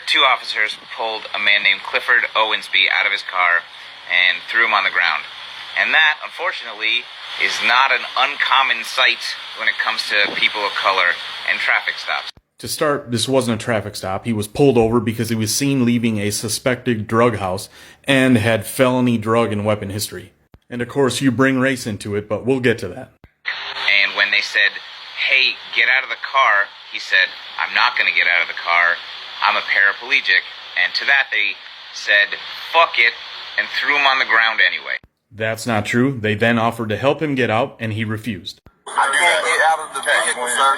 two officers pulled a man named Clifford Owensby out of his car and threw him on the ground. And that, unfortunately, is not an uncommon sight when it comes to people of color and traffic stops. To start, this wasn't a traffic stop. He was pulled over because he was seen leaving a suspected drug house and had felony drug and weapon history. And of course, you bring race into it, but we'll get to that. And when they said, hey, get out of the car, he said, I'm not going to get out of the car. I'm a paraplegic. And to that, they said, fuck it, and threw him on the ground anyway. That's not true. They then offered to help him get out, and he refused. I can't get out of the vehicle, sir.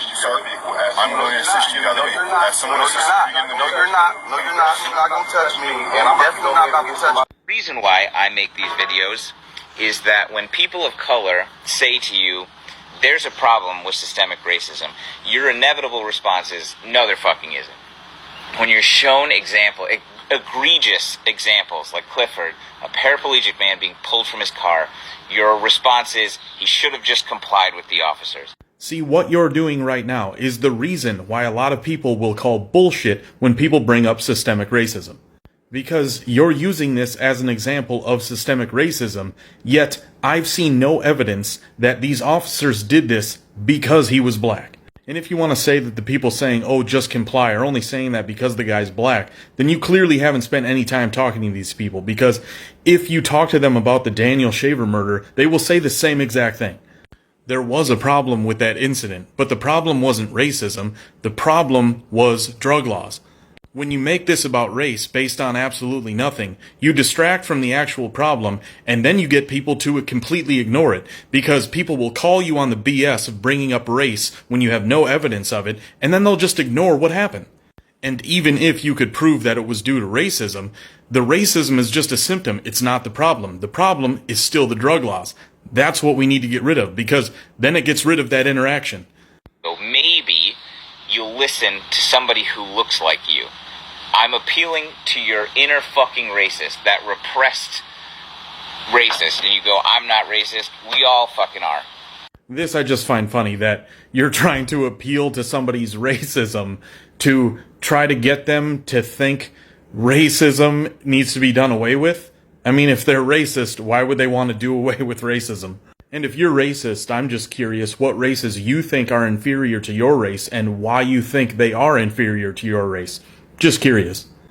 I'm going to assist you. No, you're not. No, you're not. No, you're not. No, you're not. You're not going to touch me. And I'm definitely not about to touch you. The reason why I make these videos is that when people of color say to you, there's a problem with systemic racism, your inevitable response is, no, there fucking isn't. When you're shown egregious examples like Clifford, a paraplegic man being pulled from his car, your response is, he should have just complied with the officers. See, what you're doing right now is the reason why a lot of people will call bullshit when people bring up systemic racism. Because you're using this as an example of systemic racism, yet I've seen no evidence that these officers did this because he was black. And if you want to say that the people saying, oh, just comply, are only saying that because the guy's black, then you clearly haven't spent any time talking to these people. Because if you talk to them about the Daniel Shaver murder, they will say the same exact thing. There was a problem with that incident, but the problem wasn't racism. The problem was drug laws. When you make this about race based on absolutely nothing, you distract from the actual problem, and then you get people to completely ignore it, because people will call you on the BS of bringing up race when you have no evidence of it, and then they'll just ignore what happened. And even if you could prove that it was due to racism, the racism is just a symptom, it's not the problem. The problem is still the drug laws. That's what we need to get rid of, because then it gets rid of that interaction. So maybe you'll listen to somebody who looks like you. I'm appealing to your inner fucking racist, that repressed racist, and you go, I'm not racist, we all fucking are. This I just find funny, that you're trying to appeal to somebody's racism to try to get them to think racism needs to be done away with. I mean, if they're racist, why would they want to do away with racism? And if you're racist, I'm just curious what races you think are inferior to your race and why you think they are inferior to your race. Just curious.